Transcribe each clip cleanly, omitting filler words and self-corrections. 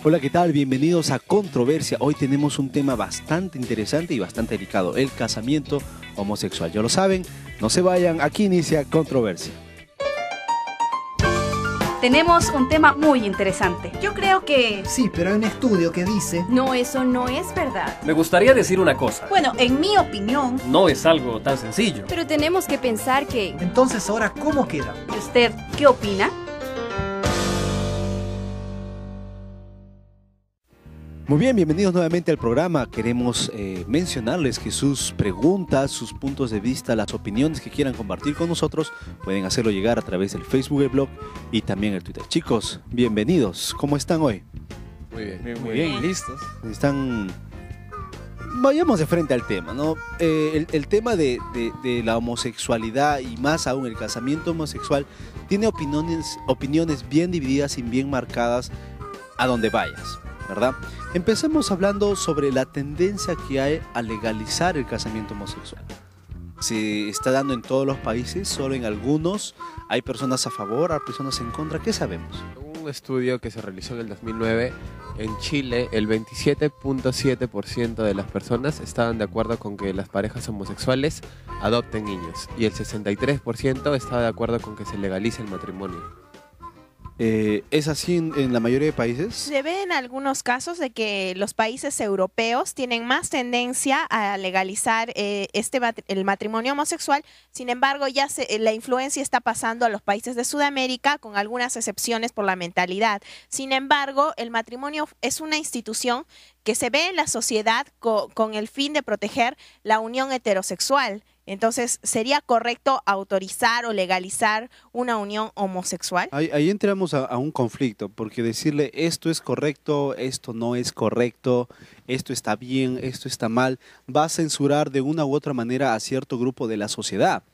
Hola, ¿qué tal? Bienvenidos a Controversia. Hoy tenemos un tema bastante interesante y bastante delicado, el casamiento homosexual. Ya lo saben, no se vayan, aquí inicia Controversia. Tenemos un tema muy interesante. Yo creo que... Sí, pero hay un estudio que dice... No, eso no es verdad. Me gustaría decir una cosa. Bueno, en mi opinión... No es algo tan sencillo. Pero tenemos que pensar que... Entonces, ¿ahora cómo queda? ¿Y usted qué opina? Muy bien, bienvenidos nuevamente al programa. Queremos mencionarles que sus preguntas, sus puntos de vista, las opiniones que quieran compartir con nosotros, pueden hacerlo llegar a través del Facebook, el blog y también el Twitter. Chicos, bienvenidos. ¿Cómo están hoy? Muy bien, listos. Están... Vayamos de frente al tema, ¿no? El tema de la homosexualidad y más aún el casamiento homosexual tiene opiniones bien divididas y bien marcadas a donde vayas, ¿verdad? Empecemos hablando sobre la tendencia que hay a legalizar el casamiento homosexual. Se está dando en todos los países, solo en algunos. Hay personas a favor, hay personas en contra. ¿Qué sabemos? Un estudio que se realizó en el 2009 en Chile, el 27.7% de las personas estaban de acuerdo con que las parejas homosexuales adopten niños y el 63% estaba de acuerdo con que se legalice el matrimonio. ¿Es así en la mayoría de países? Se ve en algunos casos de que los países europeos tienen más tendencia a legalizar el matrimonio homosexual. Sin embargo, la influencia está pasando a los países de Sudamérica, con algunas excepciones por la mentalidad. Sin embargo, el matrimonio es una institución que se ve en la sociedad con el fin de proteger la unión heterosexual. Entonces, ¿sería correcto autorizar o legalizar una unión homosexual? Ahí entramos a un conflicto, porque decirle esto es correcto, esto no es correcto, esto está bien, esto está mal, va a censurar de una u otra manera a cierto grupo de la sociedad.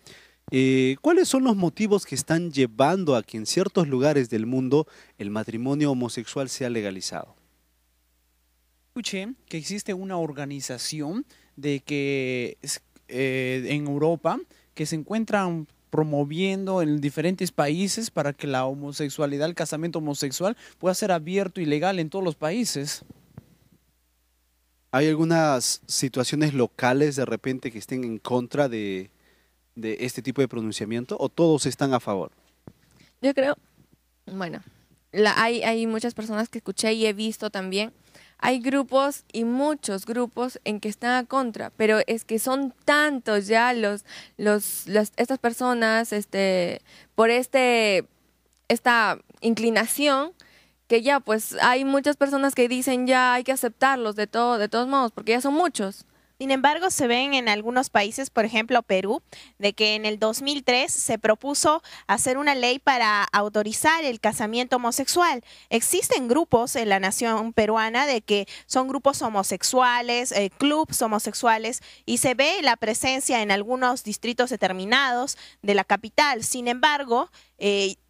¿Cuáles son los motivos que están llevando a que en ciertos lugares del mundo el matrimonio homosexual sea legalizado? Escuché que existe una organización de que en Europa que se encuentran promoviendo en diferentes países para que la homosexualidad, el casamiento homosexual pueda ser abierto y legal en todos los países. ¿Hay algunas situaciones locales de repente que estén en contra de este tipo de pronunciamiento o todos están a favor? Yo creo, bueno, hay muchas personas que escuché y he visto también. Hay grupos y muchos grupos en que están a contra, pero es que son tantos ya estas personas por esta inclinación que ya pues hay muchas personas que dicen ya hay que aceptarlos de todos modos, porque ya son muchos. Sin embargo, se ven en algunos países, por ejemplo Perú, de que en el 2003 se propuso hacer una ley para autorizar el casamiento homosexual. Existen grupos en la nación peruana de que son grupos homosexuales, clubs homosexuales, y se ve la presencia en algunos distritos determinados de la capital. Sin embargo,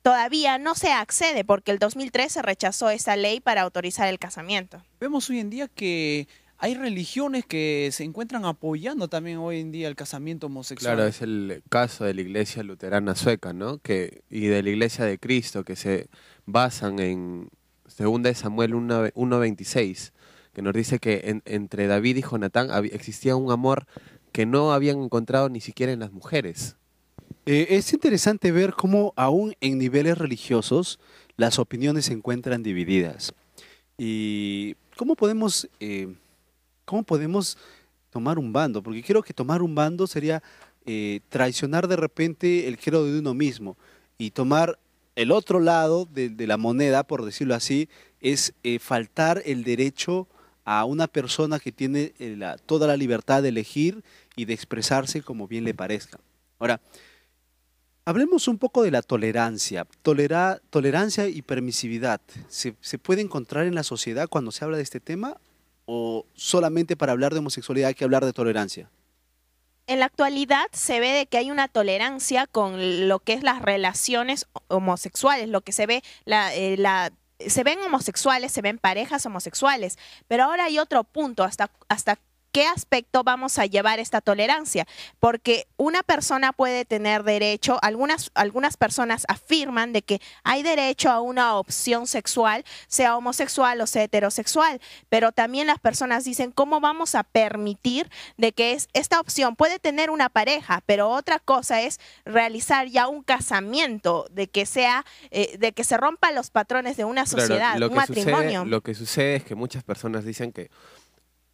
todavía no se accede porque el 2003 se rechazó esa ley para autorizar el casamiento. Vemos hoy en día que hay religiones que se encuentran apoyando también hoy en día el casamiento homosexual. Claro, es el caso de la Iglesia Luterana Sueca, ¿no? Y de la Iglesia de Cristo, que se basan en 2 Samuel 1:26, que nos dice que entre David y Jonatán existía un amor que no habían encontrado ni siquiera en las mujeres. Es interesante ver cómo aún en niveles religiosos las opiniones se encuentran divididas. ¿Y cómo podemos tomar un bando? Porque creo que tomar un bando sería traicionar de repente el credo de uno mismo, y tomar el otro lado de la moneda, por decirlo así, es faltar el derecho a una persona que tiene toda la libertad de elegir y de expresarse como bien le parezca. Ahora, hablemos un poco de la tolerancia. Tolerancia y permisividad. ¿Se puede encontrar en la sociedad cuando se habla de este tema? ¿O solamente para hablar de homosexualidad hay que hablar de tolerancia? En la actualidad se ve de que hay una tolerancia con lo que es las relaciones homosexuales, lo que se ve, se ven homosexuales, se ven parejas homosexuales, pero ahora hay otro punto, hasta qué aspecto vamos a llevar esta tolerancia, porque una persona puede tener derecho, algunas personas afirman de que hay derecho a una opción sexual, sea homosexual o sea heterosexual, pero también las personas dicen, ¿cómo vamos a permitir de que esta opción puede tener una pareja, pero otra cosa es realizar ya un casamiento, de que se rompan los patrones de una sociedad, Claro, un matrimonio? lo que sucede es que muchas personas dicen que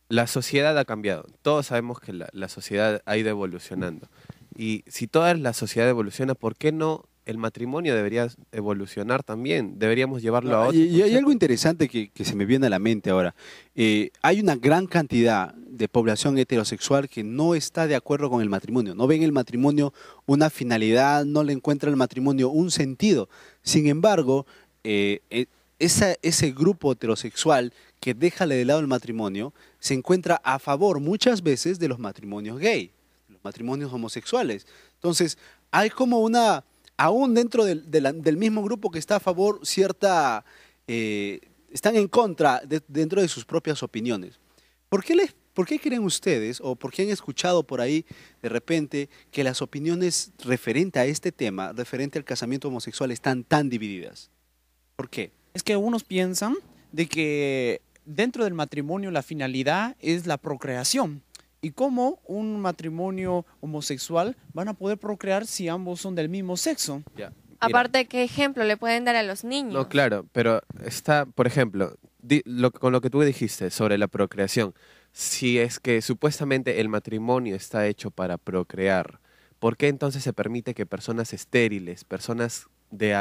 la sociedad ha cambiado. Todos sabemos que la sociedad ha ido evolucionando. Y si toda la sociedad evoluciona, ¿por qué no el matrimonio debería evolucionar también? Deberíamos llevarlo a otro. Y hay algo interesante que se me viene a la mente ahora. Hay una gran cantidad de población heterosexual que no está de acuerdo con el matrimonio. No ven el matrimonio una finalidad, no le encuentra el matrimonio un sentido. Sin embargo, ese grupo heterosexual que deja de lado el matrimonio se encuentra a favor muchas veces de los matrimonios gay, de los matrimonios homosexuales. Entonces, hay como aún dentro del mismo grupo que está a favor, están en contra dentro de sus propias opiniones. ¿Por qué creen ustedes, o por qué han escuchado por ahí de repente que las opiniones referente a este tema, referente al casamiento homosexual, están tan divididas? ¿Por qué? Es que unos piensan de que dentro del matrimonio la finalidad es la procreación. ¿Y cómo un matrimonio homosexual van a poder procrear si ambos son del mismo sexo? Ya, mira. Aparte, ¿qué ejemplo le pueden dar a los niños? No, claro, pero está, por ejemplo, con lo que tú dijiste sobre la procreación, si es que supuestamente el matrimonio está hecho para procrear, ¿por qué entonces se permite que personas estériles, personas de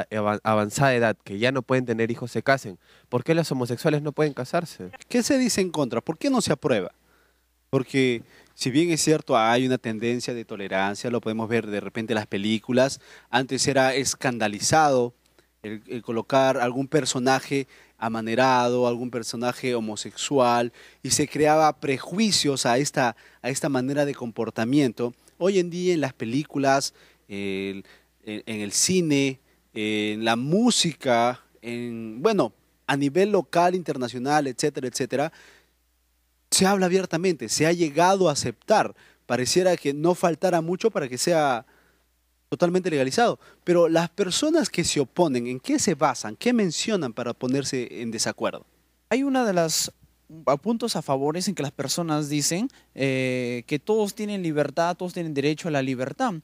avanzada edad que ya no pueden tener hijos se casen? ¿Por qué los homosexuales no pueden casarse? ¿Qué se dice en contra? ¿Por qué no se aprueba? Porque si bien es cierto, hay una tendencia de tolerancia, lo podemos ver de repente en las películas, antes era escandalizado el colocar algún personaje amanerado, algún personaje homosexual, y se creaba prejuicios a esta manera de comportamiento. Hoy en día en las películas, en el cine, en la música, a nivel local, internacional, etcétera, etcétera, se habla abiertamente, se ha llegado a aceptar. Pareciera que no faltara mucho para que sea totalmente legalizado. Pero las personas que se oponen, ¿en qué se basan? ¿Qué mencionan para ponerse en desacuerdo? Hay una de las puntos a favores en que las personas dicen que todos tienen libertad, todos tienen derecho a la libertad,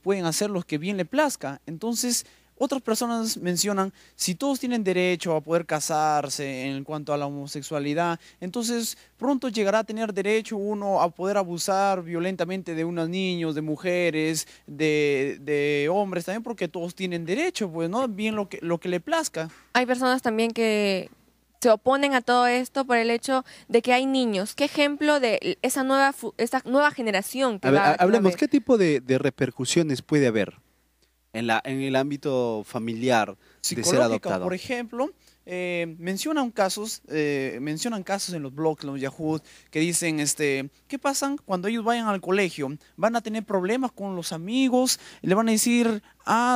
pueden hacer lo que bien le plazca. Entonces, otras personas mencionan, si todos tienen derecho a poder casarse en cuanto a la homosexualidad, entonces pronto llegará a tener derecho uno a poder abusar violentamente de unos niños, de mujeres, de hombres también, porque todos tienen derecho, pues, ¿no? Bien lo que le plazca. Hay personas también que se oponen a todo esto por el hecho de que hay niños. ¿Qué ejemplo de esa nueva generación que hablemos, ¿qué tipo de repercusiones puede haber en el ámbito familiar de ser adoptado? Por ejemplo, mencionan casos en los blogs, en los Yahoo, que dicen, ¿qué pasa cuando ellos vayan al colegio? Van a tener problemas con los amigos, le van a decir,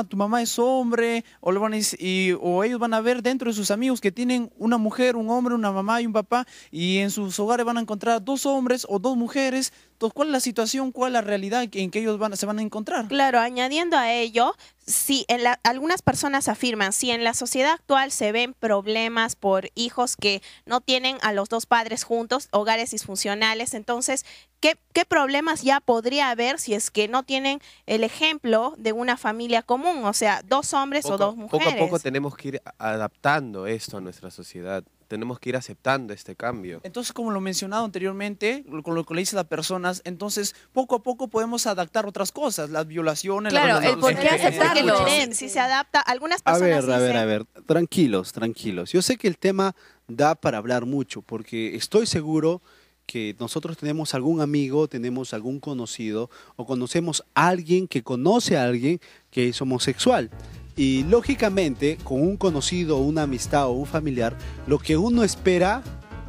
tu mamá es hombre, o ellos van a ver dentro de sus amigos que tienen una mujer, un hombre, una mamá y un papá, y en sus hogares van a encontrar 2 hombres o 2 mujeres. Entonces, ¿cuál es la situación, cuál es la realidad en que ellos se van a encontrar? Claro, añadiendo a ello, si algunas personas afirman, si en la sociedad actual se ven problemas por hijos que no tienen a los 2 padres juntos, hogares disfuncionales, entonces, ¿qué problemas ya podría haber si es que no tienen el ejemplo de una familia común? O sea, 2 hombres o 2 mujeres. Poco a poco tenemos que ir adaptando esto a nuestra sociedad. Tenemos que ir aceptando este cambio. Entonces, como lo mencionado anteriormente, con lo que le dice las personas, entonces poco a poco podemos adaptar otras cosas, las violaciones. Claro, el por qué aceptarlo. Si se adapta, algunas personas A ver, tranquilos. Yo sé que el tema da para hablar mucho, porque estoy seguro que nosotros tenemos algún amigo, tenemos algún conocido, o conocemos a alguien que conoce a alguien que es homosexual. Y lógicamente, con un conocido, una amistad o un familiar, lo que uno espera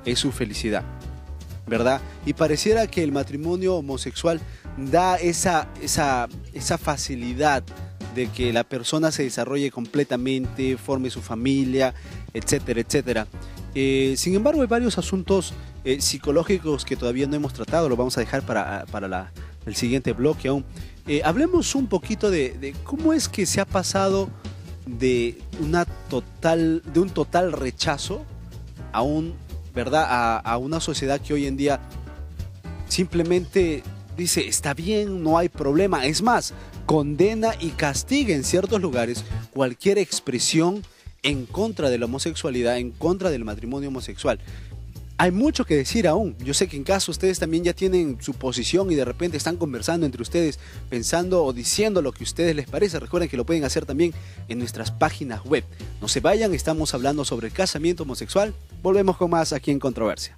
es su felicidad, ¿verdad? Y pareciera que el matrimonio homosexual da esa facilidad de que la persona se desarrolle completamente, forme su familia, etcétera, etcétera. Sin embargo, hay varios asuntos psicológicos que todavía no hemos tratado, lo vamos a dejar para el siguiente bloque aún. Hablemos un poquito de cómo es que se ha pasado de un total rechazo a una sociedad que hoy en día simplemente dice, está bien, no hay problema. Es más, condena y castiga en ciertos lugares cualquier expresión en contra de la homosexualidad, en contra del matrimonio homosexual. Hay mucho que decir aún. Yo sé que en caso ustedes también ya tienen su posición y de repente están conversando entre ustedes, pensando o diciendo lo que a ustedes les parece. Recuerden que lo pueden hacer también en nuestras páginas web. No se vayan, estamos hablando sobre el casamiento homosexual. Volvemos con más aquí en Controversia.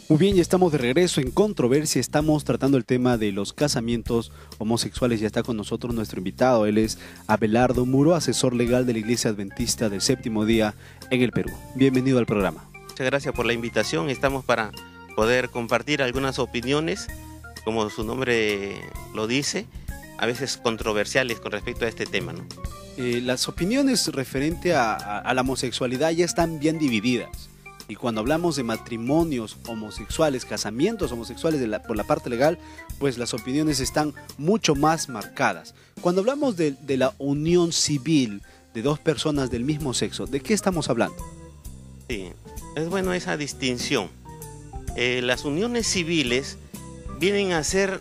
Muy bien, ya estamos de regreso en Controversia. Estamos tratando el tema de los casamientos homosexuales. Ya está con nosotros nuestro invitado. Él es Abelardo Muro, asesor legal de la Iglesia Adventista del Séptimo Día en el Perú. Bienvenido al programa. Muchas gracias por la invitación. Estamos para poder compartir algunas opiniones, como su nombre lo dice, a veces controversiales con respecto a este tema, ¿no? Las opiniones referente a la homosexualidad ya están bien divididas. Y cuando hablamos de matrimonios homosexuales, casamientos homosexuales por la parte legal, pues las opiniones están mucho más marcadas. Cuando hablamos de la unión civil de dos personas del mismo sexo, ¿de qué estamos hablando? Sí, es bueno esa distinción. Las uniones civiles vienen a ser,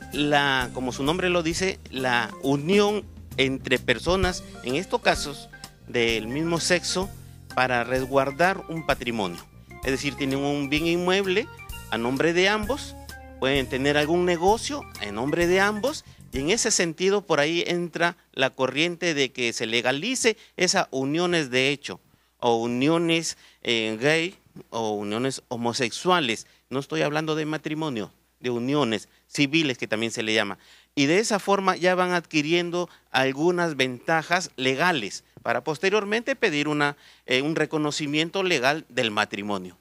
como su nombre lo dice, la unión entre personas, en estos casos, del mismo sexo, para resguardar un patrimonio. Es decir, tienen un bien inmueble a nombre de ambos, pueden tener algún negocio en nombre de ambos, y en ese sentido por ahí entra la corriente de que se legalice esas uniones de hecho, o uniones gay, o uniones homosexuales. No estoy hablando de matrimonio, de uniones civiles que también se le llama. Y de esa forma ya van adquiriendo algunas ventajas legales para posteriormente pedir un reconocimiento legal del matrimonio.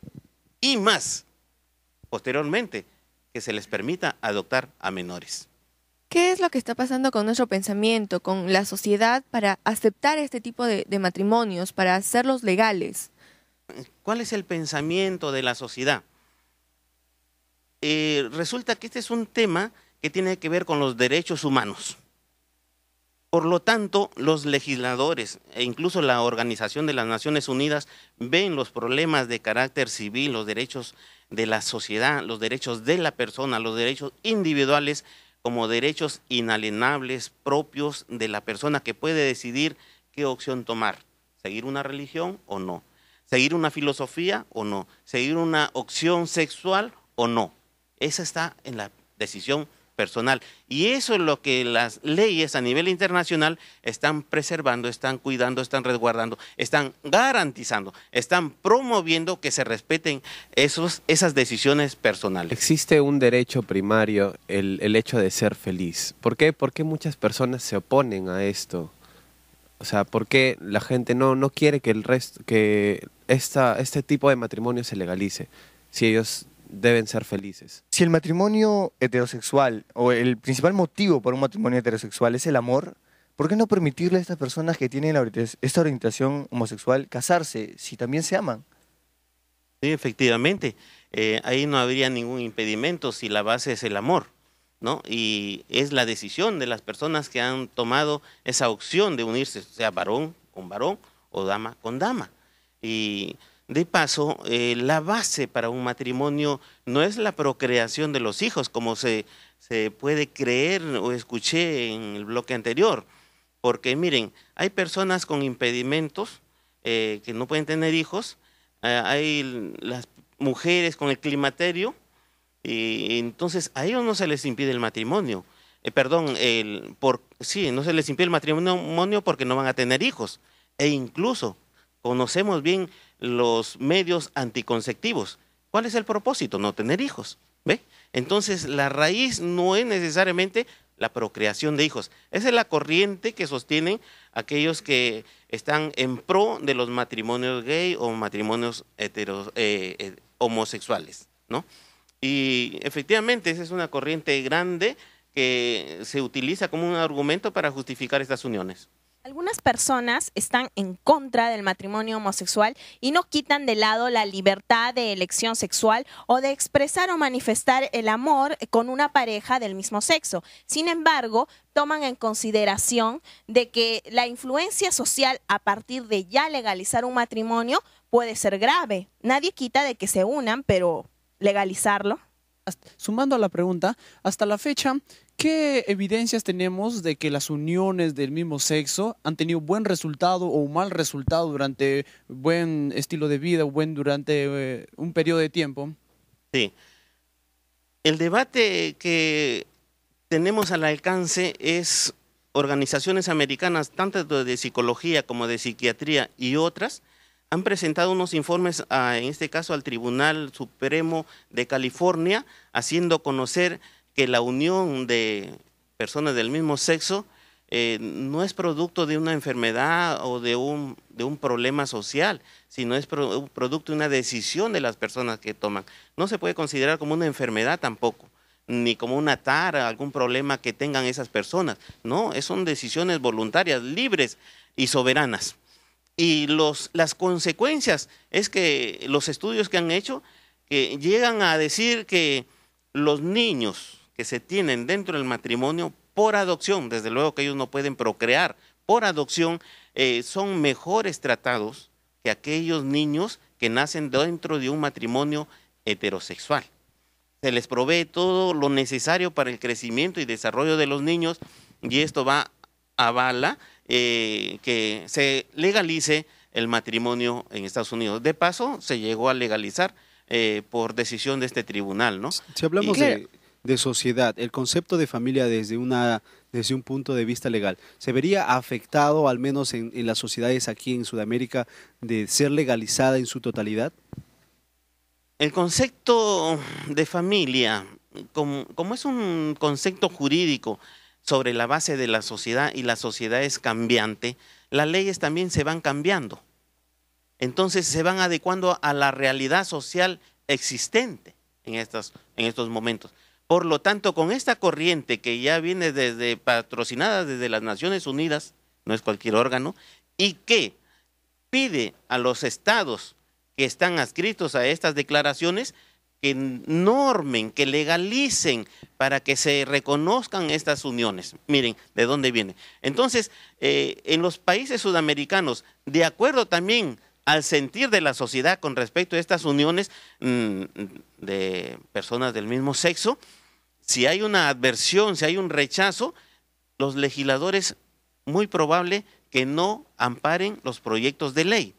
Y más, posteriormente, que se les permita adoptar a menores. ¿Qué es lo que está pasando con nuestro pensamiento, con la sociedad para aceptar este tipo de matrimonios, para hacerlos legales? ¿Cuál es el pensamiento de la sociedad? Resulta que este es un tema que tiene que ver con los derechos humanos. Por lo tanto, los legisladores e incluso la Organización de las Naciones Unidas ven los problemas de carácter civil, los derechos de la sociedad, los derechos de la persona, los derechos individuales como derechos inalienables propios de la persona que puede decidir qué opción tomar, seguir una religión o no, seguir una filosofía o no, seguir una opción sexual o no. Esa está en la decisión personal. Y eso es lo que las leyes a nivel internacional están preservando, están cuidando, están resguardando, están garantizando, están promoviendo que se respeten esas decisiones personales. Existe un derecho primario, el hecho de ser feliz. ¿Por qué? ¿Por qué muchas personas se oponen a esto? O sea, ¿por qué la gente no quiere que este tipo de matrimonio se legalice? Si ellos deben ser felices. Si el matrimonio heterosexual o el principal motivo para un matrimonio heterosexual es el amor, ¿por qué no permitirle a estas personas que tienen esta orientación homosexual casarse si también se aman? Sí, efectivamente. Ahí no habría ningún impedimento si la base es el amor, ¿no? Y es la decisión de las personas que han tomado esa opción de unirse, sea varón con varón o dama con dama. Y de paso, la base para un matrimonio no es la procreación de los hijos, como se puede creer o escuché en el bloque anterior. Porque miren, hay personas con impedimentos que no pueden tener hijos, hay las mujeres con el climaterio, y entonces a ellos no se les impide el matrimonio. No se les impide el matrimonio porque no van a tener hijos. E incluso conocemos bien los medios anticonceptivos. ¿Cuál es el propósito? No tener hijos. ¿Ve? Entonces la raíz no es necesariamente la procreación de hijos. Esa es la corriente que sostienen aquellos que están en pro de los matrimonios gay o matrimonios homosexuales, ¿no? Y efectivamente esa es una corriente grande que se utiliza como un argumento para justificar estas uniones. Algunas personas están en contra del matrimonio homosexual y no quitan de lado la libertad de elección sexual o de expresar o manifestar el amor con una pareja del mismo sexo. Sin embargo, toman en consideración de que la influencia social a partir de ya legalizar un matrimonio puede ser grave. Nadie quita de que se unan, pero legalizarlo. Sumando a la pregunta, hasta la fecha, ¿qué evidencias tenemos de que las uniones del mismo sexo han tenido buen resultado o mal resultado durante buen estilo de vida o durante un periodo de tiempo? Sí. El debate que tenemos al alcance es organizaciones americanas, tanto de psicología como de psiquiatría y otras, han presentado unos informes, en este caso al Tribunal Supremo de California, haciendo conocer que la unión de personas del mismo sexo no es producto de una enfermedad o de un problema social, sino es producto de una decisión de las personas que toman. No se puede considerar como una enfermedad tampoco, ni como una tara, algún problema que tengan esas personas. No, son decisiones voluntarias, libres y soberanas. Y las consecuencias es que los estudios que han hecho que llegan a decir que los niños que se tienen dentro del matrimonio por adopción, desde luego que ellos no pueden procrear, por adopción son mejores tratados que aquellos niños que nacen dentro de un matrimonio heterosexual. Se les provee todo lo necesario para el crecimiento y desarrollo de los niños y esto avala que se legalice el matrimonio en Estados Unidos. De paso, se llegó a legalizar por decisión de este tribunal, ¿no? Si hablamos de sociedad, el concepto de familia desde un punto de vista legal, ¿se vería afectado, al menos en las sociedades aquí en Sudamérica, de ser legalizada en su totalidad? El concepto de familia, como es un concepto jurídico sobre la base de la sociedad y la sociedad es cambiante, las leyes también se van cambiando. Entonces se van adecuando a la realidad social existente en estos momentos. Por lo tanto, con esta corriente que ya viene patrocinada desde las Naciones Unidas, no es cualquier órgano, y que pide a los estados que están adscritos a estas declaraciones que normen, que legalicen para que se reconozcan estas uniones. Miren, ¿de dónde viene? Entonces, en los países sudamericanos, de acuerdo también al sentir de la sociedad con respecto a estas uniones de personas del mismo sexo, si hay una adversión, si hay un rechazo, los legisladores muy probable que no amparen los proyectos de ley.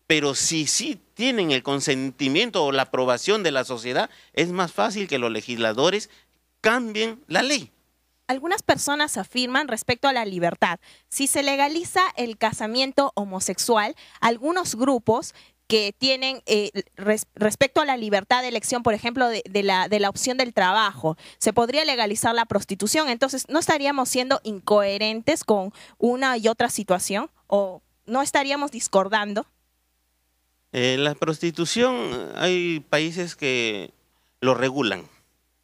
Pero si sí tienen el consentimiento o la aprobación de la sociedad, es más fácil que los legisladores cambien la ley. Algunas personas afirman respecto a la libertad, si se legaliza el casamiento homosexual, algunos grupos que tienen respecto a la libertad de elección, por ejemplo, de la opción del trabajo, se podría legalizar la prostitución. Entonces, ¿no estaríamos siendo incoherentes con una y otra situación? ¿O no estaríamos discordando? La prostitución, hay países que lo regulan,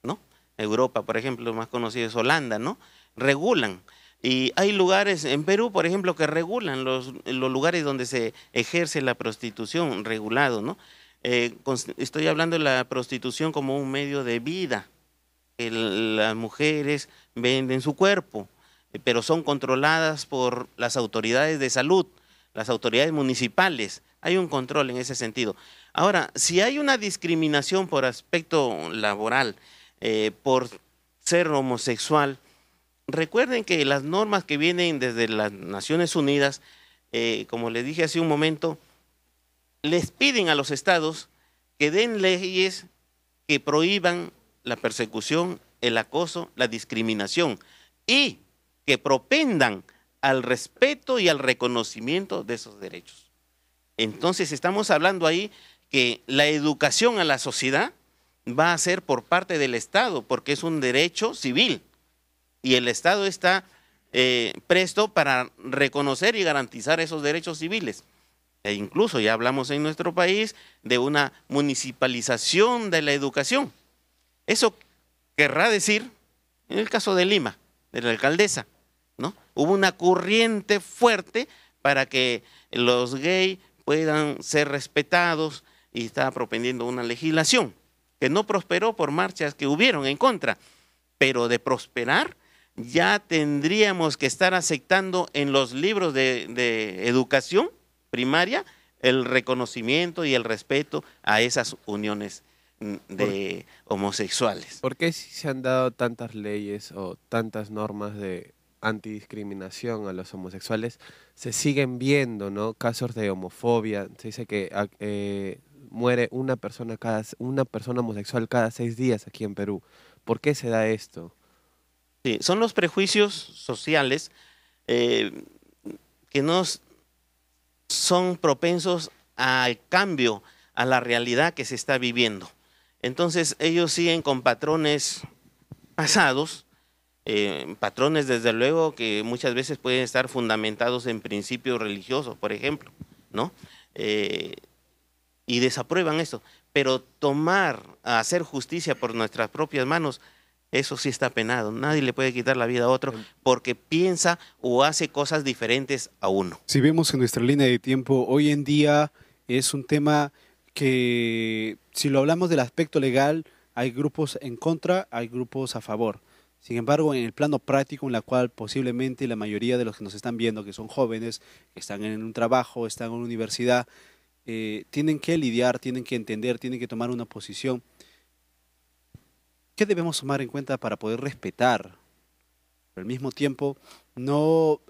¿no? Europa, por ejemplo, lo más conocido es Holanda, ¿no? Regulan. Y hay lugares, en Perú, por ejemplo, que regulan los lugares donde se ejerce la prostitución, regulado, ¿no? Estoy hablando de la prostitución como un medio de vida. Las mujeres venden su cuerpo, pero son controladas por las autoridades de salud, las autoridades municipales. Hay un control en ese sentido. Ahora, si hay una discriminación por aspecto laboral, por ser homosexual, recuerden que las normas que vienen desde las Naciones Unidas, como les dije hace un momento, les piden a los estados que den leyes que prohíban la persecución, el acoso, la discriminación y que propendan al respeto y al reconocimiento de esos derechos. Entonces estamos hablando ahí que la educación a la sociedad va a ser por parte del Estado, porque es un derecho civil y el Estado está presto para reconocer y garantizar esos derechos civiles. E incluso ya hablamos en nuestro país de una municipalización de la educación. Eso querrá decir, en el caso de Lima, de la alcaldesa, ¿no? Hubo una corriente fuerte para que los gays puedan ser respetados y estaba propendiendo una legislación que no prosperó por marchas que hubieron en contra, pero de prosperar ya tendríamos que estar aceptando en los libros de educación primaria el reconocimiento y el respeto a esas uniones de homosexuales. ¿Por qué si se han dado tantas leyes o tantas normas de antidiscriminación a los homosexuales, se siguen viendo, ¿no?, casos de homofobia? Se dice que muere una persona homosexual cada 6 días aquí en Perú. ¿Por qué se da esto? Sí, son los prejuicios sociales que nos son propensos al cambio, a la realidad que se está viviendo. Entonces ellos siguen con patrones pasados, patrones desde luego que muchas veces pueden estar fundamentados en principios religiosos, por ejemplo, ¿no? Y desaprueban esto. Pero hacer justicia por nuestras propias manos, eso sí está penado. Nadie le puede quitar la vida a otro porque piensa o hace cosas diferentes a uno. Si vemos en nuestra línea de tiempo, hoy en día es un tema que, si lo hablamos del aspecto legal, hay grupos en contra, hay grupos a favor. Sin embargo, en el plano práctico, en la cual posiblemente la mayoría de los que nos están viendo, que son jóvenes, que están en un trabajo, están en una universidad, tienen que lidiar, tienen que entender, tienen que tomar una posición. ¿Qué debemos tomar en cuenta para poder respetar? Pero al mismo tiempo, no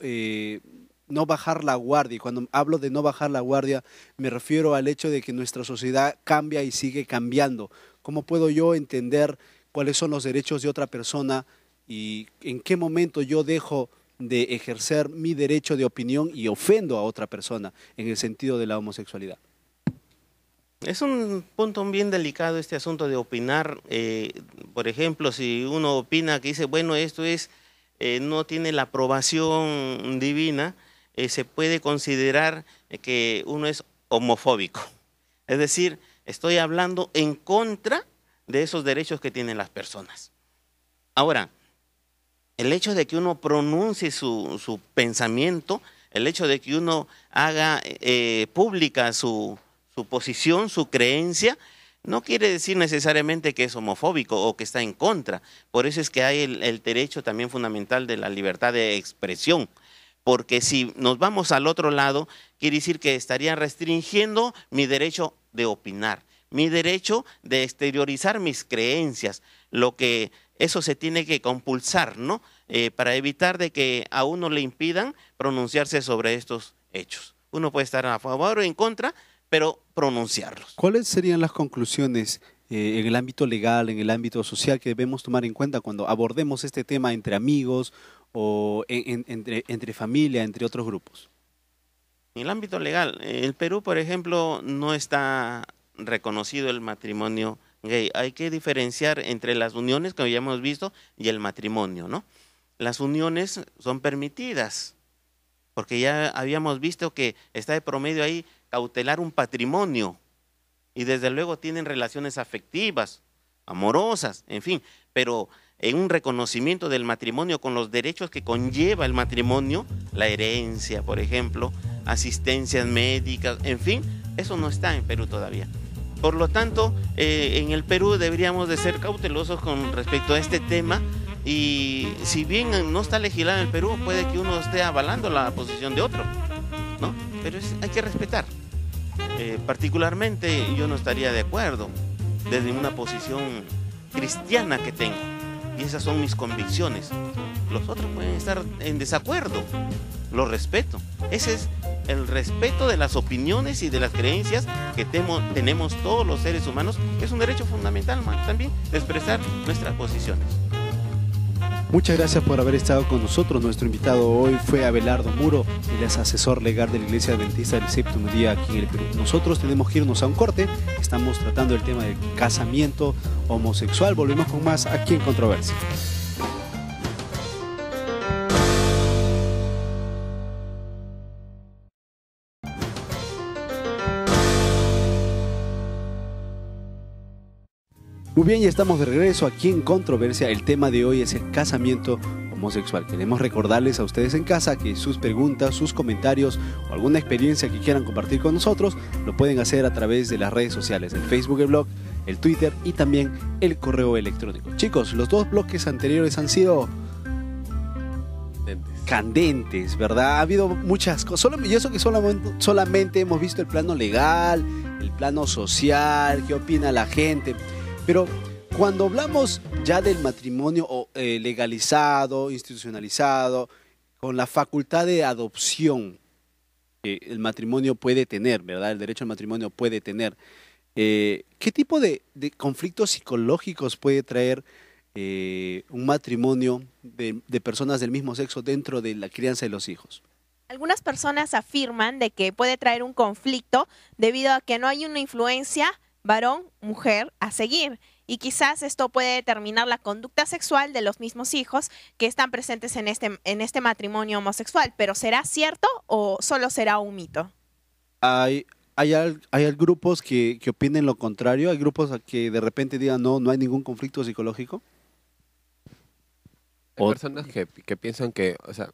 bajar la guardia. Y cuando hablo de no bajar la guardia, me refiero al hecho de que nuestra sociedad cambia y sigue cambiando. ¿Cómo puedo yo entender cuáles son los derechos de otra persona y en qué momento yo dejo de ejercer mi derecho de opinión y ofendo a otra persona en el sentido de la homosexualidad? Es un punto bien delicado este asunto de opinar. Por ejemplo, si uno opina que dice, bueno, esto no tiene la aprobación divina, se puede considerar que uno es homofóbico. Es decir, estoy hablando en contra de esos derechos que tienen las personas. Ahora, el hecho de que uno pronuncie su pensamiento, el hecho de que uno haga pública su posición, su creencia, no quiere decir necesariamente que es homofóbico o que está en contra. Por eso es que hay el derecho también fundamental de la libertad de expresión. Porque si nos vamos al otro lado, quiere decir que estaría restringiendo mi derecho de opinar, mi derecho de exteriorizar mis creencias, lo que eso se tiene que compulsar, ¿no? Para evitar de que a uno le impidan pronunciarse sobre estos hechos. Uno puede estar a favor o en contra, pero pronunciarlos. ¿Cuáles serían las conclusiones en el ámbito legal, en el ámbito social que debemos tomar en cuenta cuando abordemos este tema entre amigos o entre familia, entre otros grupos? En el ámbito legal, el Perú, por ejemplo, no está reconocido el matrimonio gay. Hay que diferenciar entre las uniones, como ya hemos visto, y el matrimonio, ¿no? Las uniones son permitidas, porque ya habíamos visto que está de promedio ahí cautelar un patrimonio, y desde luego tienen relaciones afectivas, amorosas, en fin, pero en un reconocimiento del matrimonio con los derechos que conlleva el matrimonio, la herencia, por ejemplo, asistencias médicas, en fin, eso no está en Perú todavía. Por lo tanto, en el Perú deberíamos de ser cautelosos con respecto a este tema, y si bien no está legislado en el Perú, puede que uno esté avalando la posición de otro, ¿no? Pero hay que respetar. Particularmente yo no estaría de acuerdo desde una posición cristiana que tengo, y esas son mis convicciones. Los otros pueden estar en desacuerdo, lo respeto. Ese es el respeto de las opiniones y de las creencias que tenemos todos los seres humanos, que es un derecho fundamental también de expresar nuestras posiciones. Muchas gracias por haber estado con nosotros. Nuestro invitado hoy fue Abelardo Muro, él es asesor legal de la Iglesia Adventista del Séptimo Día aquí en el Perú. Nosotros tenemos que irnos a un corte, estamos tratando el tema del casamiento homosexual. Volvemos con más aquí en Controversia. Muy bien, ya estamos de regreso aquí en Controversia. El tema de hoy es el casamiento homosexual. Queremos recordarles a ustedes en casa que sus preguntas, sus comentarios o alguna experiencia que quieran compartir con nosotros lo pueden hacer a través de las redes sociales, el Facebook, el blog, el Twitter y también el correo electrónico. Chicos, los dos bloques anteriores han sido candentes, ¿verdad? Ha habido muchas cosas, y eso que solamente hemos visto el plano legal, el plano social, qué opina la gente, pero cuando hablamos ya del matrimonio legalizado, institucionalizado, con la facultad de adopción que el matrimonio puede tener, ¿verdad? El derecho al matrimonio puede tener, ¿qué tipo de conflictos psicológicos puede traer un matrimonio de personas del mismo sexo dentro de la crianza de los hijos? Algunas personas afirman de que puede traer un conflicto debido a que no hay una influencia varón-mujer a seguir. Y quizás esto puede determinar la conducta sexual de los mismos hijos que están presentes en este matrimonio homosexual. ¿Pero será cierto o solo será un mito? Hay grupos que opinen lo contrario, hay grupos que de repente digan no hay ningún conflicto psicológico. Hay personas que piensan que, o sea,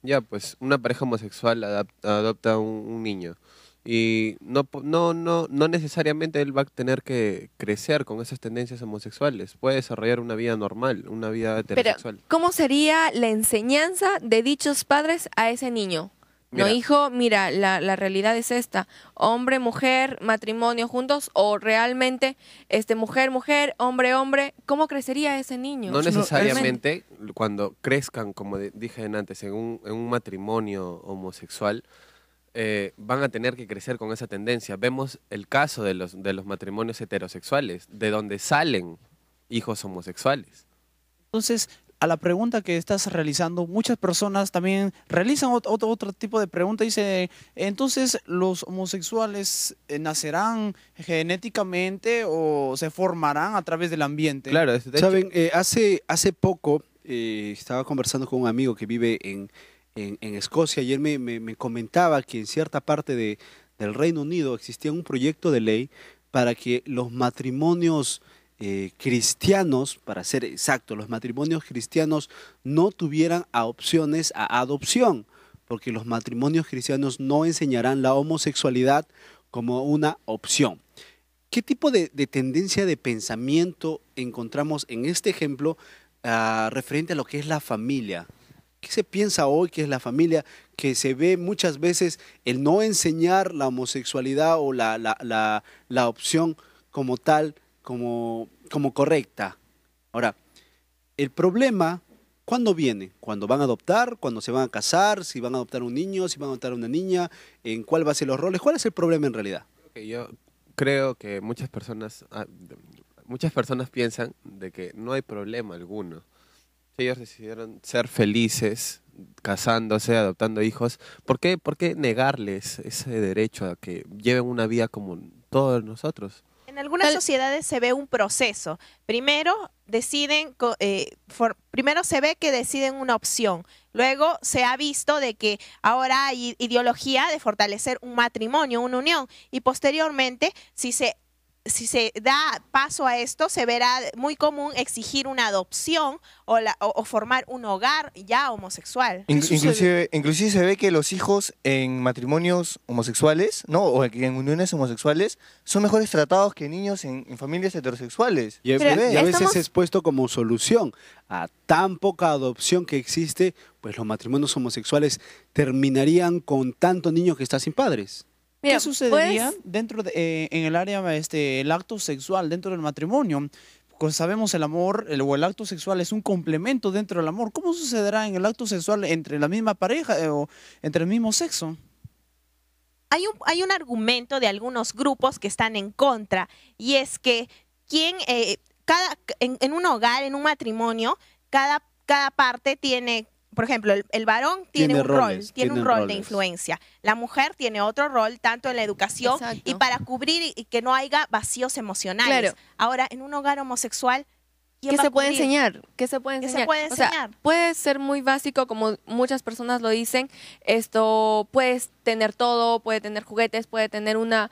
ya pues una pareja homosexual adopta un niño y no necesariamente él va a tener que crecer con esas tendencias homosexuales, puede desarrollar una vida normal, una vida heterosexual. Pero, ¿cómo sería la enseñanza de dichos padres a ese niño? No, hijo, mira, la realidad es esta, hombre, mujer, matrimonio juntos, o realmente mujer, mujer, hombre, hombre, ¿cómo crecería ese niño? No necesariamente cuando crezcan, como dije antes, en un matrimonio homosexual, van a tener que crecer con esa tendencia. Vemos el caso de los matrimonios heterosexuales, de donde salen hijos homosexuales. Entonces, a la pregunta que estás realizando, muchas personas también realizan otro tipo de pregunta. Dice, entonces, ¿los homosexuales nacerán genéticamente o se formarán a través del ambiente? Claro, saben, hace poco estaba conversando con un amigo que vive en Escocia y él me comentaba que en cierta parte del Reino Unido existía un proyecto de ley para que los matrimonios cristianos, para ser exacto, los matrimonios cristianos no tuvieran opciones a adopción, porque los matrimonios cristianos no enseñarán la homosexualidad como una opción. ¿Qué tipo de tendencia de pensamiento encontramos en este ejemplo referente a lo que es la familia? ¿Qué se piensa hoy que es la familia? Que se ve muchas veces el no enseñar la homosexualidad o la opción como tal, como correcta. Ahora, el problema, ¿cuándo viene? ¿Cuándo van a adoptar? ¿Cuándo se van a casar? ¿Si van a adoptar un niño? ¿Si van a adoptar una niña? ¿En cuál va a ser los roles? ¿Cuál es el problema en realidad? Yo creo que muchas personas piensan de que no hay problema alguno. Si ellos decidieron ser felices, casándose, adoptando hijos, ¿por qué negarles ese derecho a que lleven una vida como todos nosotros? En algunas sociedades se ve un proceso. Primero se ve que deciden una opción. Luego se ha visto de que ahora hay ideología de fortalecer un matrimonio, una unión. Y posteriormente, si se da paso a esto, se verá muy común exigir una adopción o formar un hogar ya homosexual. Inclusive se ve que los hijos en matrimonios homosexuales, ¿no? O en uniones homosexuales, son mejores tratados que niños en familias heterosexuales. Y a veces es puesto como solución a tan poca adopción que existe, pues los matrimonios homosexuales terminarían con tanto niño que está sin padres. Mira, ¿qué sucedería dentro en el área el acto sexual dentro del matrimonio? Pues sabemos el amor o el acto sexual es un complemento dentro del amor. ¿Cómo sucederá en el acto sexual entre la misma pareja o entre el mismo sexo? Hay un argumento de algunos grupos que están en contra y es que en un hogar, en un matrimonio, cada parte tiene. Por ejemplo, el varón tiene un rol de influencia. La mujer tiene otro rol, tanto en la educación y para cubrir y que no haya vacíos emocionales. Claro. Ahora, en un hogar homosexual, ¿quién ¿Qué va a se puede cubrir? enseñar? ¿Qué se puede ¿Qué se enseñar? puede O sea, enseñar? puede ser muy básico, como muchas personas lo dicen. Esto, puedes tener todo, puede tener juguetes, puede tener una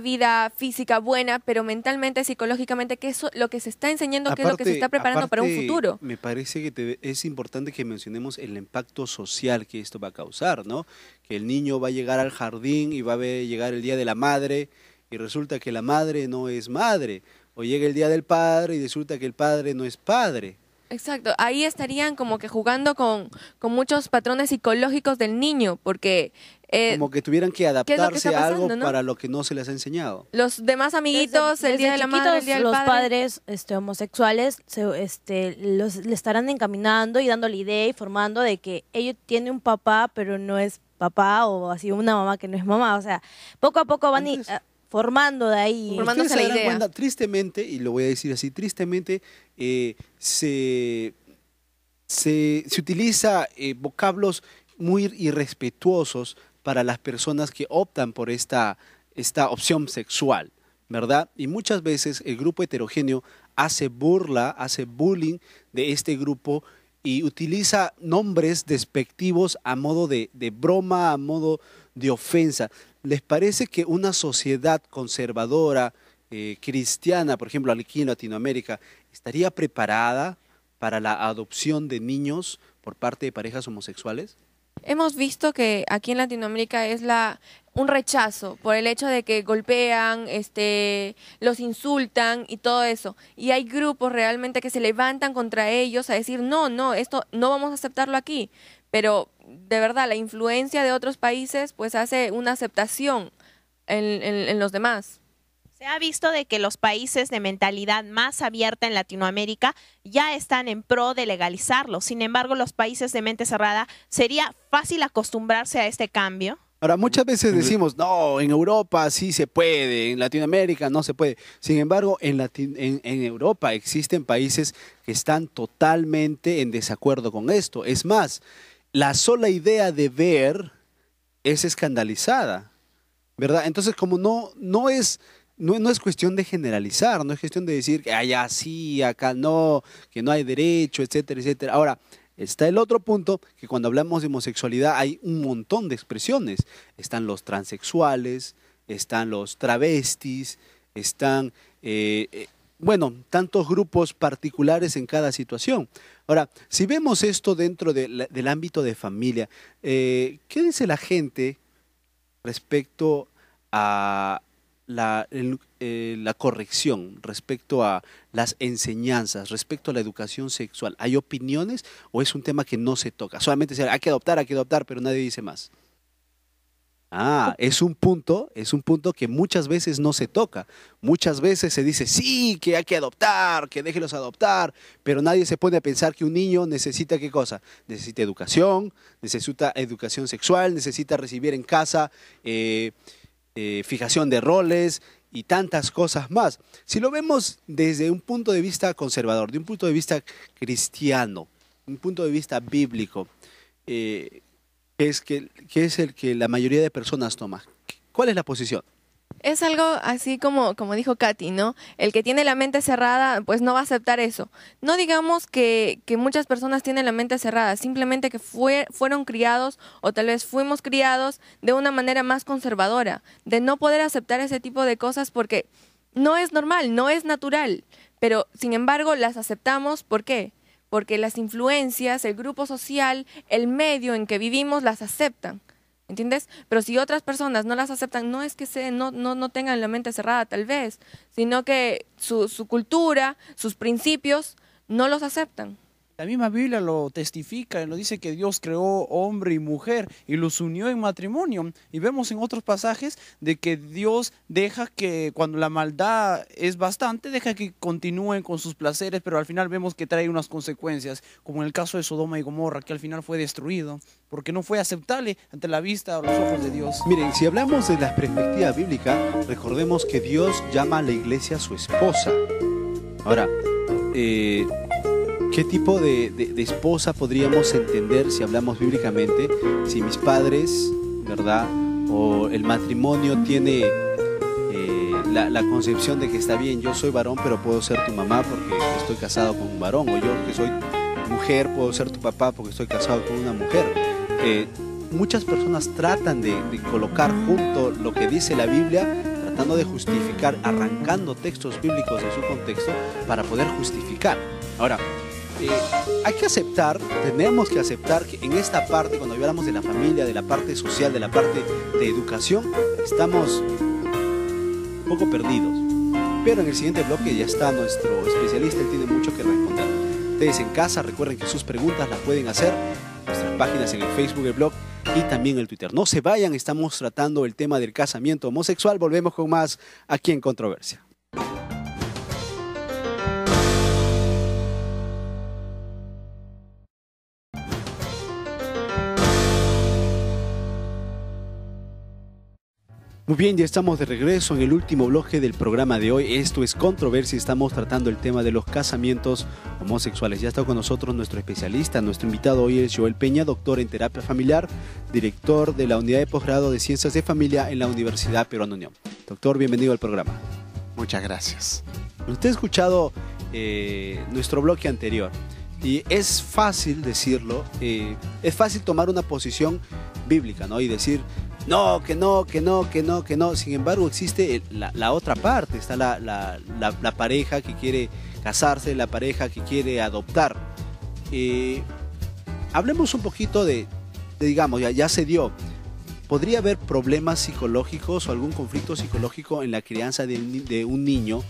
vida física buena, pero mentalmente, psicológicamente, ¿qué es lo que se está enseñando? ¿Qué es lo que se está preparando para un aparte, futuro? Me parece que es importante que mencionemos el impacto social que esto va a causar, ¿no? Que el niño va a llegar al jardín y va a llegar el Día de la Madre y resulta que la madre no es madre. O llega el Día del Padre y resulta que el padre no es padre. Exacto, ahí estarían como que jugando con muchos patrones psicológicos del niño, porque Como que tuvieran que ¿qué es lo que adaptarse está a algo pasando, no? para lo que no se les ha enseñado. los demás amiguitos, el Día de la Madre, el Día del los Padre. padres homosexuales le estarán encaminando y dándole idea y formando de que ellos tienen un papá, pero no es papá, o así una mamá que no es mamá. O sea, poco a poco van formando de ahí. Formándose Ustedes se la darán idea. cuenta, tristemente, y lo voy a decir así, tristemente, se utiliza vocablos muy irrespetuosos para las personas que optan por esta opción sexual, ¿verdad? Y muchas veces el grupo heterogéneo hace burla, hace bullying de este grupo y utiliza nombres despectivos a modo de broma, a modo de ofensa. ¿Les parece que una sociedad conservadora, cristiana, por ejemplo, aquí en Latinoamérica, estaría preparada para la adopción de niños por parte de parejas homosexuales? Hemos visto que aquí en Latinoamérica es un rechazo por el hecho de que golpean, los insultan y todo eso. Y hay grupos realmente que se levantan contra ellos a decir, no, esto no vamos a aceptarlo aquí. Pero de verdad, la influencia de otros países pues hace una aceptación en los demás. Se ha visto de que los países de mentalidad más abierta en Latinoamérica ya están en pro de legalizarlo. Sin embargo, los países de mente cerrada, ¿sería fácil acostumbrarse a este cambio? Ahora, muchas veces decimos, no, en Europa sí se puede, en Latinoamérica no se puede. Sin embargo, en Europa existen países que están totalmente en desacuerdo con esto. Es más, la sola idea de ver es escandalizada, ¿verdad? Entonces, como no es cuestión de generalizar, no es cuestión de decir que allá sí, acá no, que no hay derecho, etcétera, etcétera. Ahora, está el otro punto, que cuando hablamos de homosexualidad hay un montón de expresiones. Están los transexuales, están los travestis, están, tantos grupos particulares en cada situación. Ahora, si vemos esto dentro del ámbito de familia, ¿qué dice la gente respecto a la corrección, respecto a las enseñanzas, respecto a la educación sexual? ¿Hay opiniones o es un tema que no se toca? Solamente hay que adoptar, pero nadie dice más. Es un punto que muchas veces no se toca. Muchas veces se dice, sí, que hay que adoptar, que déjenlos adoptar, pero nadie se pone a pensar que un niño necesita ¿qué cosa? Necesita educación sexual, necesita recibir en casa fijación de roles y tantas cosas más. Si lo vemos desde un punto de vista conservador, de un punto de vista cristiano, un punto de vista bíblico, que es el que la mayoría de personas toma. ¿Cuál es la posición? Es algo así como dijo Katy, ¿no? El que tiene la mente cerrada, pues no va a aceptar eso. No digamos que muchas personas tienen la mente cerrada, simplemente que fueron criados o tal vez fuimos criados de una manera más conservadora, de no poder aceptar ese tipo de cosas porque no es normal, no es natural. Pero, sin embargo, las aceptamos, ¿por qué? Porque las influencias, el grupo social, el medio en que vivimos las aceptan. ¿Entiendes? Pero si otras personas no las aceptan, no es que no tengan la mente cerrada tal vez, sino que su cultura, sus principios, no los aceptan. La misma Biblia lo testifica, lo dice que Dios creó hombre y mujer y los unió en matrimonio. Y vemos en otros pasajes de que Dios deja que cuando la maldad es bastante, deja que continúen con sus placeres, pero al final vemos que trae unas consecuencias, como en el caso de Sodoma y Gomorra, que al final fue destruido, porque no fue aceptable ante la vista o los ojos de Dios. Miren, si hablamos de la perspectiva bíblica, recordemos que Dios llama a la iglesia su esposa. Ahora, ¿qué tipo de esposa podríamos entender si hablamos bíblicamente? Si mis padres, ¿verdad? O el matrimonio tiene la concepción de que está bien, yo soy varón, pero puedo ser tu mamá porque estoy casado con un varón, o yo que soy mujer, puedo ser tu papá porque estoy casado con una mujer. Muchas personas tratan de colocar junto lo que dice la Biblia, tratando de justificar, arrancando textos bíblicos de su contexto para poder justificar. Ahora, hay que aceptar, tenemos que aceptar que en esta parte, cuando hablamos de la familia, de la parte social, de la parte de educación, estamos un poco perdidos. Pero en el siguiente bloque ya está nuestro especialista, él tiene mucho que responder. Ustedes en casa, recuerden que sus preguntas las pueden hacer en nuestras páginas en el Facebook, el blog y también el Twitter. No se vayan, estamos tratando el tema del casamiento homosexual. Volvemos con más aquí en Controversia. Muy bien, ya estamos de regreso en el último bloque del programa de hoy. Esto es Controversia, estamos tratando el tema de los casamientos homosexuales. Ya está con nosotros nuestro especialista, nuestro invitado hoy es Joel Peña, doctor en terapia familiar, director de la unidad de posgrado de Ciencias de Familia en la Universidad Peruana Unión. Doctor, bienvenido al programa. Muchas gracias. Usted ha escuchado nuestro bloque anterior y es fácil decirlo, es fácil tomar una posición bíblica, ¿no? Y decir, no, que no. Sin embargo, existe la otra parte. Está la pareja que quiere casarse, la pareja que quiere adoptar. Hablemos un poquito digamos, ya se dio. ¿Podría haber problemas psicológicos o algún conflicto psicológico en la crianza de un niño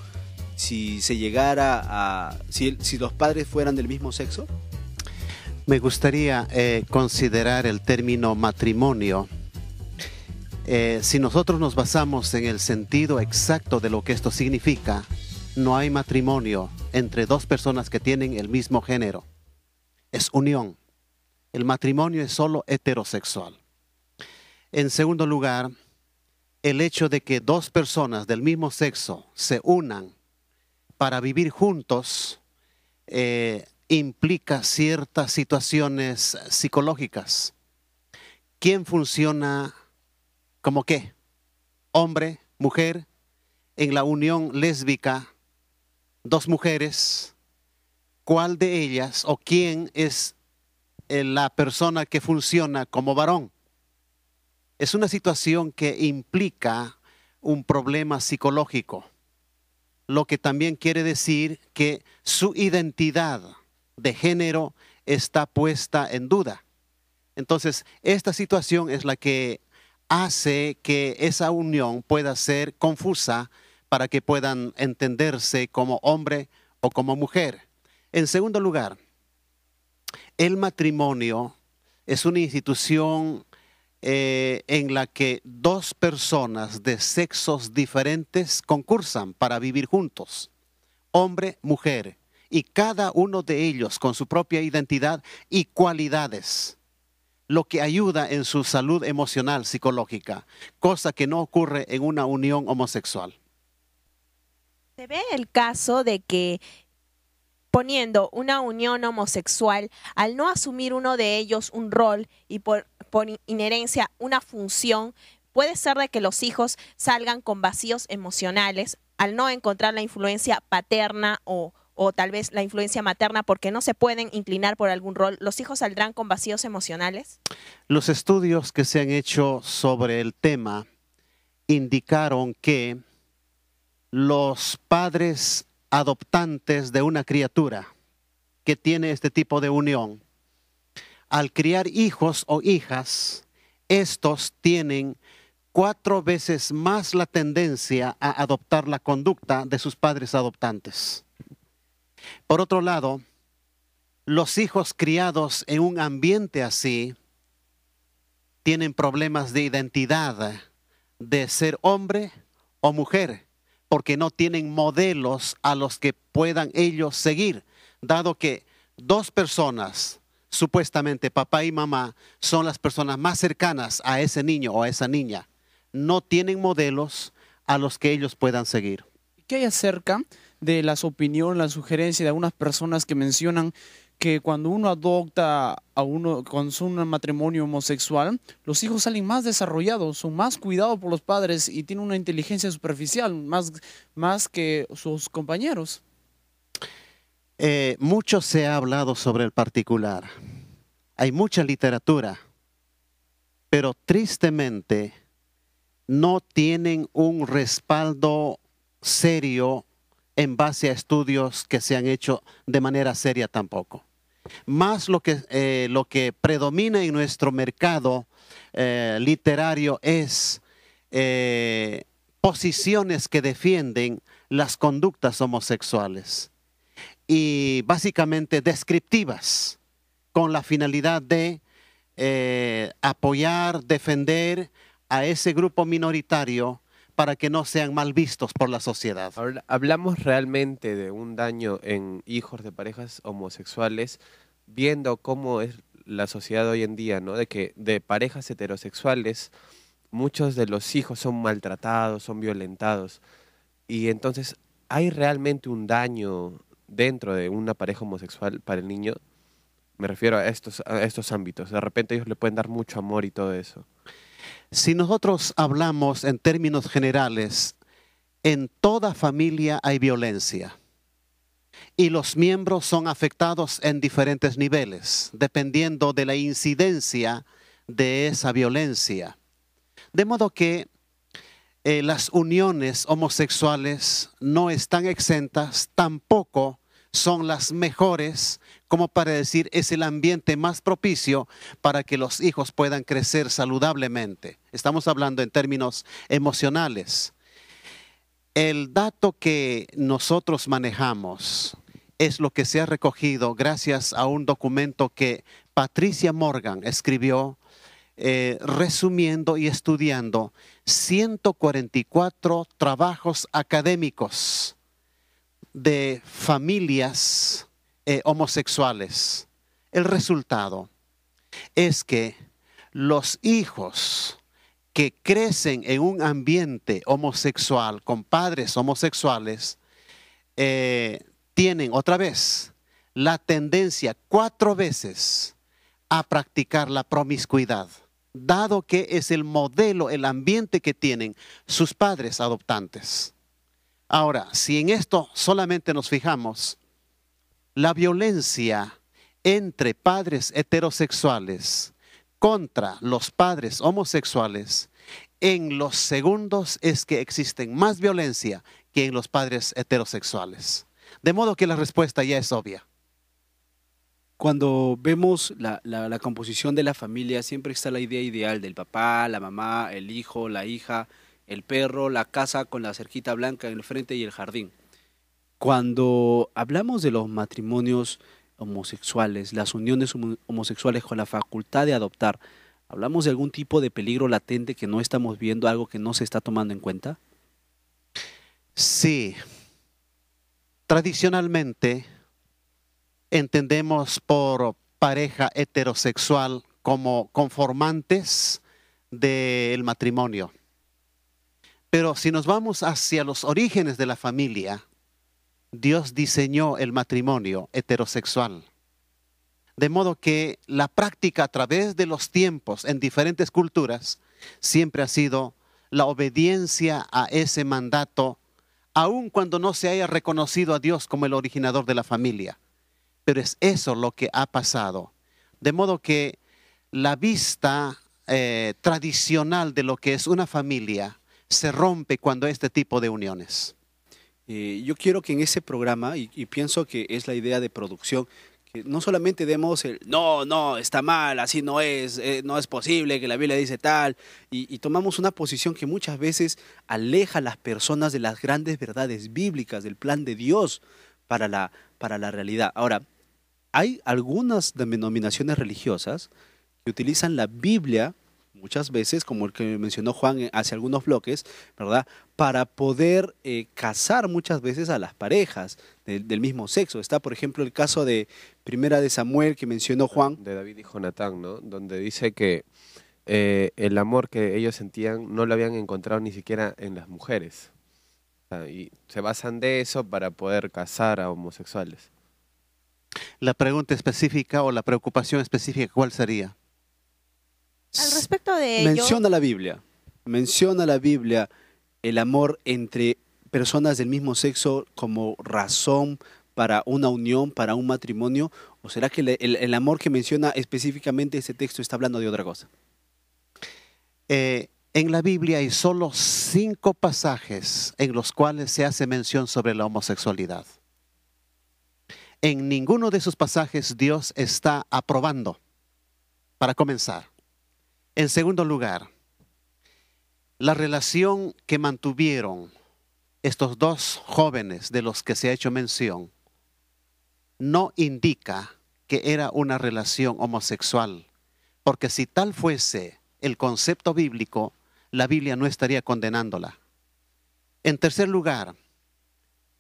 si se llegara si los padres fueran del mismo sexo? Me gustaría considerar el término matrimonio. Si nosotros nos basamos en el sentido exacto de lo que esto significa, no hay matrimonio entre dos personas que tienen el mismo género. Es unión. El matrimonio es solo heterosexual. En segundo lugar, el hecho de que dos personas del mismo sexo se unan para vivir juntos implica ciertas situaciones psicológicas. ¿Quién funciona como qué? Hombre, mujer, en la unión lésbica, dos mujeres, ¿cuál de ellas o quién es la persona que funciona como varón? Es una situación que implica un problema psicológico, lo que también quiere decir que su identidad de género está puesta en duda. Entonces, esta situación es la que hace que esa unión pueda ser confusa para que puedan entenderse como hombre o como mujer. En segundo lugar, el matrimonio es una institución en la que dos personas de sexos diferentes concursan para vivir juntos, hombre, mujer, y cada uno de ellos con su propia identidad y cualidades, lo que ayuda en su salud emocional, psicológica, cosa que no ocurre en una unión homosexual. Se ve el caso de que poniendo una unión homosexual, al no asumir uno de ellos un rol y por inherencia una función, puede ser de que los hijos salgan con vacíos emocionales al no encontrar la influencia paterna o tal vez la influencia materna porque no se pueden inclinar por algún rol. ¿Los hijos saldrán con vacíos emocionales? Los estudios que se han hecho sobre el tema indicaron que los padres adoptantes de una criatura que tiene este tipo de unión, al criar hijos o hijas, estos tienen 4 veces más la tendencia a adoptar la conducta de sus padres adoptantes. Por otro lado, los hijos criados en un ambiente así tienen problemas de identidad, de ser hombre o mujer, porque no tienen modelos a los que puedan ellos seguir, dado que dos personas, supuestamente papá y mamá, son las personas más cercanas a ese niño o a esa niña. No tienen modelos a los que ellos puedan seguir. ¿Qué hay acerca de las opiniones, las sugerencias de algunas personas que mencionan que cuando uno adopta cuando es un matrimonio homosexual, los hijos salen más desarrollados, son más cuidados por los padres y tienen una inteligencia superficial más que sus compañeros. Mucho se ha hablado sobre el particular. Hay mucha literatura, pero tristemente no tienen un respaldo serio en base a estudios que se han hecho de manera seria tampoco. Más lo que predomina en nuestro mercado literario es posiciones que defienden las conductas homosexuales y básicamente descriptivas con la finalidad de apoyar, defender a ese grupo minoritario para que no sean mal vistos por la sociedad. Ahora, ¿hablamos realmente de un daño en hijos de parejas homosexuales viendo cómo es la sociedad hoy en día, ¿no? De que de parejas heterosexuales muchos de los hijos son maltratados, son violentados y entonces ¿hay realmente un daño dentro de una pareja homosexual para el niño? Me refiero a estos ámbitos. De repente ellos le pueden dar mucho amor y todo eso. Si nosotros hablamos en términos generales, en toda familia hay violencia y los miembros son afectados en diferentes niveles, dependiendo de la incidencia de esa violencia. De modo que las uniones homosexuales no están exentas, tampoco son las mejores, como para decir es el ambiente más propicio para que los hijos puedan crecer saludablemente. Estamos hablando en términos emocionales. El dato que nosotros manejamos es lo que se ha recogido gracias a un documento que Patricia Morgan escribió resumiendo y estudiando 144 trabajos académicos de familias homosexuales. El resultado es que los hijos que crecen en un ambiente homosexual con padres homosexuales tienen otra vez la tendencia 4 veces a practicar la promiscuidad, dado que es el modelo, el ambiente que tienen sus padres adoptantes. Ahora, si en esto solamente nos fijamos, la violencia entre padres heterosexuales contra los padres homosexuales, en los segundos es que existen más violencia que en los padres heterosexuales. De modo que la respuesta ya es obvia. Cuando vemos la composición de la familia, siempre está la idea ideal del papá, la mamá, el hijo, la hija, el perro, la casa con la cerquita blanca en el frente y el jardín. Cuando hablamos de los matrimonios homosexuales, las uniones homosexuales con la facultad de adoptar, ¿hablamos de algún tipo de peligro latente que no estamos viendo, algo que no se está tomando en cuenta? Sí. Tradicionalmente entendemos por pareja heterosexual como conformantes del matrimonio. Pero si nos vamos hacia los orígenes de la familia, Dios diseñó el matrimonio heterosexual. De modo que la práctica a través de los tiempos en diferentes culturas siempre ha sido la obediencia a ese mandato, aun cuando no se haya reconocido a Dios como el originador de la familia. Pero es eso lo que ha pasado. De modo que la vista tradicional de lo que es una familia se rompe cuando hay este tipo de uniones. Yo quiero que en ese programa, y pienso que es la idea de producción, que no solamente demos el no, está mal, así no es posible, que la Biblia dice tal, y tomamos una posición que muchas veces aleja a las personas de las grandes verdades bíblicas, del plan de Dios para la realidad. Ahora, hay algunas denominaciones religiosas que utilizan la Biblia muchas veces, como el que mencionó Juan hace algunos bloques, ¿verdad?, para poder casar muchas veces a las parejas del mismo sexo. Está, por ejemplo, el caso de Primera de Samuel que mencionó Juan. De David y Jonatán, ¿no? Donde dice que el amor que ellos sentían no lo habían encontrado ni siquiera en las mujeres. Y se basan de eso para poder casar a homosexuales. La pregunta específica o la preocupación específica, ¿cuál sería? Al respecto de ello, Menciona la Biblia el amor entre personas del mismo sexo como razón para una unión, para un matrimonio, o será que el amor que menciona específicamente ese texto está hablando de otra cosa? En la Biblia hay solo 5 pasajes en los cuales se hace mención sobre la homosexualidad. En ninguno de esos pasajes Dios está aprobando, para comenzar. En segundo lugar, la relación que mantuvieron estos 2 jóvenes de los que se ha hecho mención no indica que era una relación homosexual, porque si tal fuese el concepto bíblico, la Biblia no estaría condenándola. En tercer lugar,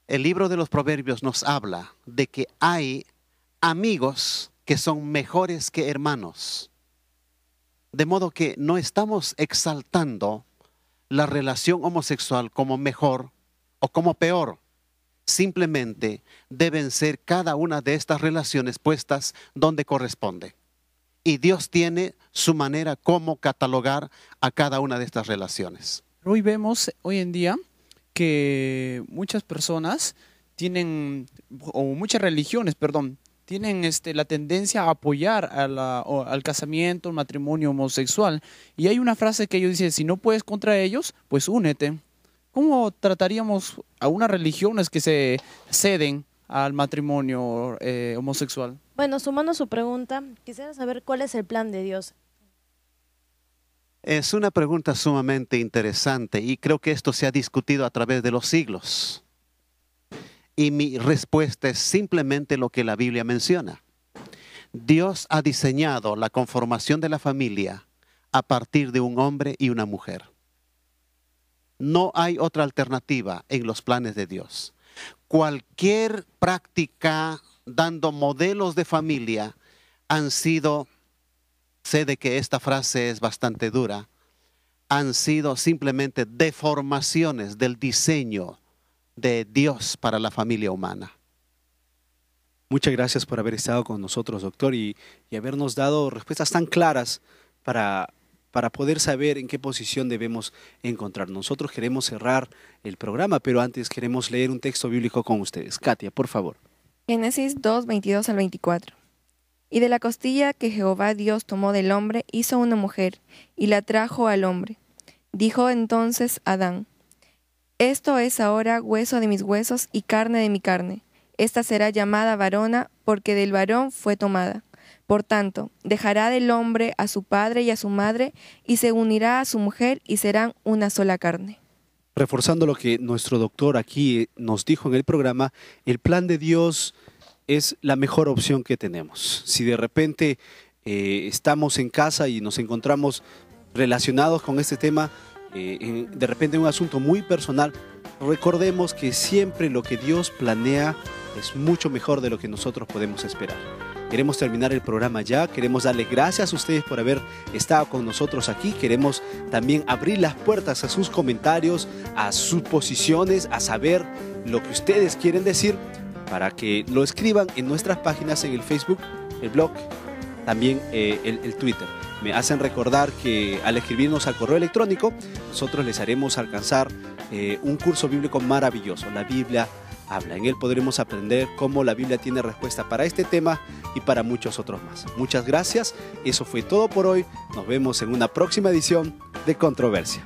el libro de los Proverbios nos habla de que hay amigos que son mejores que hermanos. De modo que no estamos exaltando la relación homosexual como mejor o como peor. Simplemente deben ser cada una de estas relaciones puestas donde corresponde. Y Dios tiene su manera como catalogar a cada una de estas relaciones. Hoy vemos, hoy en día, que muchas personas tienen, o muchas religiones, perdón, tienen la tendencia a apoyar al casamiento, al matrimonio homosexual. Y hay una frase que ellos dicen, si no puedes contra ellos, pues únete. ¿Cómo trataríamos a unas religiones que se ceden al matrimonio homosexual? Bueno, sumando su pregunta, quisiera saber cuál es el plan de Dios. Es una pregunta sumamente interesante y creo que esto se ha discutido a través de los siglos. Y mi respuesta es simplemente lo que la Biblia menciona. Dios ha diseñado la conformación de la familia a partir de un hombre y una mujer. No hay otra alternativa en los planes de Dios. Cualquier práctica dando modelos de familia han sido, sé de que esta frase es bastante dura, han sido simplemente deformaciones del diseño de Dios para la familia humana. Muchas gracias por haber estado con nosotros, doctor, y habernos dado respuestas tan claras para poder saber en qué posición debemos encontrar. Nosotros queremos cerrar el programa, pero antes queremos leer un texto bíblico con ustedes. Katia, por favor. Génesis 2, 22 al 24. Y de la costilla que Jehová Dios tomó del hombre, hizo una mujer, y la trajo al hombre. Dijo entonces Adán, esto es ahora hueso de mis huesos y carne de mi carne. Esta será llamada varona, porque del varón fue tomada. Por tanto, dejará del hombre a su padre y a su madre, y se unirá a su mujer, y serán una sola carne. Reforzando lo que nuestro doctor aquí nos dijo en el programa, el plan de Dios es la mejor opción que tenemos. Si de repente estamos en casa y nos encontramos relacionados con este tema, de repente un asunto muy personal, recordemos que siempre lo que Dios planea es mucho mejor de lo que nosotros podemos esperar. Queremos terminar el programa ya, queremos darle gracias a ustedes por haber estado con nosotros aquí, queremos también abrir las puertas a sus comentarios, a sus posiciones, a saber lo que ustedes quieren decir, para que lo escriban en nuestras páginas, en el Facebook, el blog, también el Twitter. Me hacen recordar que al escribirnos al correo electrónico, nosotros les haremos alcanzar un curso bíblico maravilloso, la Biblia habla. En él podremos aprender cómo la Biblia tiene respuesta para este tema y para muchos otros más. Muchas gracias, eso fue todo por hoy. Nos vemos en una próxima edición de Controversia.